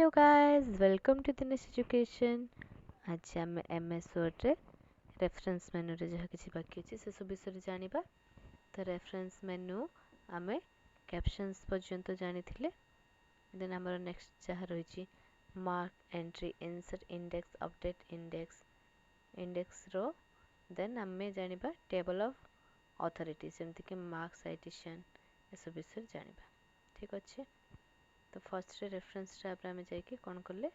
Hello guys, welcome to Dinesh education. आज आम MS Word रे रेफरेंस मेनू रे जहाँ किसी बाकी अच्छे से सब विषय जानिबा। तो रेफरेंस मेनू आमे कैप्शंस पर्यंत जानी थिले। देन हमर नेक्स्ट जहाँ रही mark entry insert index update index रो। देन आमे जानिबा टेबल ऑफ अथॉरिटी जेमति कि मार्क साइटेशन ए सब विषय जानिबा। ठीक अच्छे। तो फर्स्ट रेफरेंस टैब रे जाइए कौन कले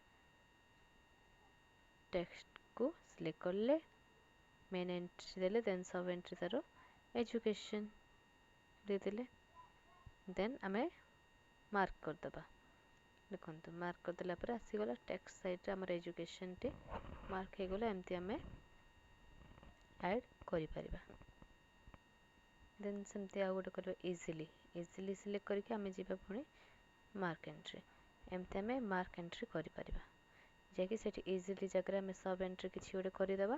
टेक्स्ट को सिलेक्ट करले मेन एंट्री देले देन सब एंट्री तार एजुकेशन देदेले देन आमे मार्क करदबा। देखो मार्क करदेला पर आसीगला टेक्स्ट साइड आमर एजुकेशन टी मार्क हो गला। एमती आमे ऐड करि परिबा। देन सेमती आ गोटे करबा इजीली सिलेक्ट करके आमे जीबा पुणी मार्क एंट्री। एमती आमे मार्क एंट्री करि परिबा जैकि सेठी इजीली जगह आमे सब एंट्री किसी गोटे करदेबा।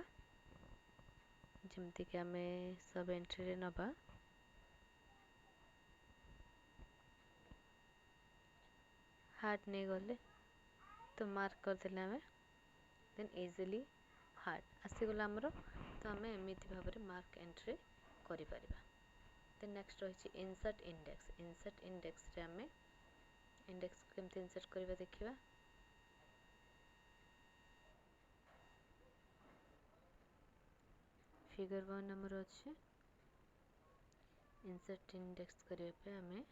जमती कि आमे सब एंट्री रे नबा हार्ट नहीं गले तो मार्क करदेले आमे देन इजीली हार्ट आसीगला आमर। तो आमे एमिति भाबरे मार्क एंट्री करि परिबा। देन नेक्स्ट रही इंसर्ट इंडेक्स रे आमे इंडेक्स केमती इंसर्ट करबा देखिबा। फिगर 1 नंबर अच्छे इंसर्ट इंडेक्स करबा पे आमे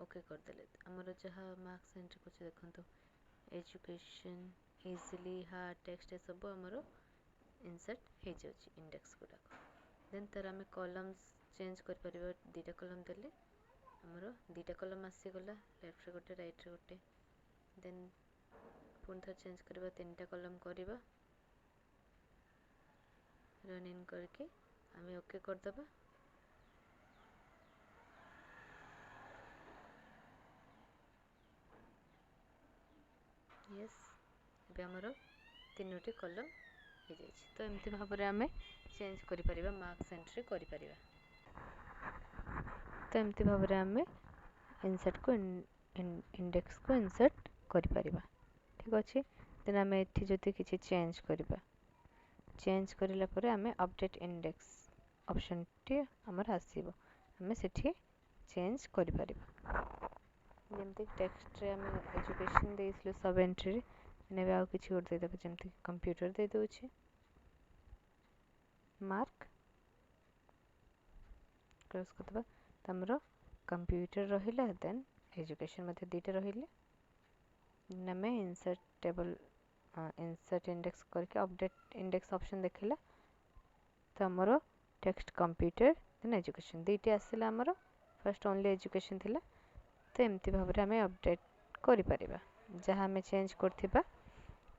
ओके करदेले आमर जहाँ मार्क्स एंट्री कुछ देखो एजुकेशन इजीली हार्ड टेक्स्ट सब आमर इंसर्ट हो जाउची इंडेक्स गुड़ाक। देन तार आमे कॉलम्स चेंज कर परिबा। दीटा कॉलम देले आमर दीटा कॉलम आसीगला लेफ्ट रे गोटे राइट रे गोटे। देन पुणी थर चेंज करबा तीनटा कॉलम करबा रन इन करके आमे ओके करदबा। यस ए आमर तीनोटी कॉलम हो जाए। तो एमती भाव में आमे चेंज करि परिबा मार्क्स एंट्री करि परिबा। तो एमती भाव में आमे इंसर्ट को इंडेक्स को इंसर्ट करि परिबा। ठीक अच्छे। देन आमे एठी जति किछि चेंज करबा चेंज करिला परे आमे अपडेट इंडेक्स ऑप्शन टी हमर आसीबो आमे सेठी चेंज करि परिबा। जेमति टेक्स्ट रे आमे एजुकेशन देइसलो सब एंट्री रे नेबे आ किछि और दे देबे जेमति कंप्यूटर दे दोछि मार्क क्लोज करदबा। तमरो कंप्यूटर रहिला देन एजुकेशन मध्ये दीटा रहिले नमे इंसर्ट टेबल इंसर्ट इंडेक्स करके अपडेट इंडेक्स ऑप्शन देखिला। तो हमरो टेक्स्ट कंप्यूटर देन एजुकेशन दीटे आसिला हमरो फर्स्ट ओनली एजुकेशन थिला। तो एमती भाव में आमे अपडेट करि परिबा जहाँ आमे चेंज करथिबा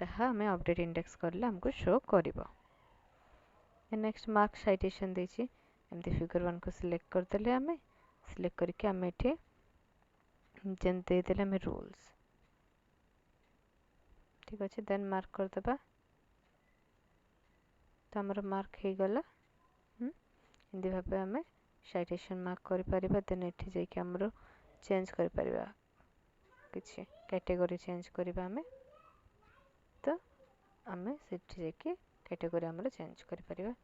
ताहा आमे अपडेट इंडेक्स करले हमको शो करिवो। नेक्स्ट मार्क साइटेशन देछि एमती फिगर 1 को सिलेक्ट करदेले आमे सिलेक्ट करके आमे एठी जेन दे देले आमे रूल्स। ठीक अच्छे। देन मार्क करदबा। तो हमर मार्क हो गला। एमती भाव आमे साइटेशन मार्क करि परिबा। देन एठी जाई कि हमरो चेंज करि परिबा किछि कैटेगरी चेंज करिबा आमे। तो आमे सेठी जाई कि कैटेगरी हमरो चेंज करि परिबा।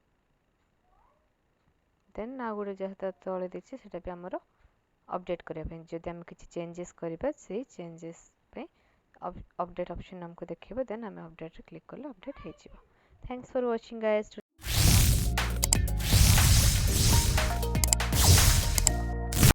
देन आ गुडे जहाँ तले देछि सेटा भी हमरो अपडेट करिया पे जदि हम किछि चेंजेस करिबा से चेंजेस पे अपडेट ऑप्शन हमको देखिबो। देन हम अपडेट रे क्लिक करले अपडेट हो जिवो। Thanks for watching guys.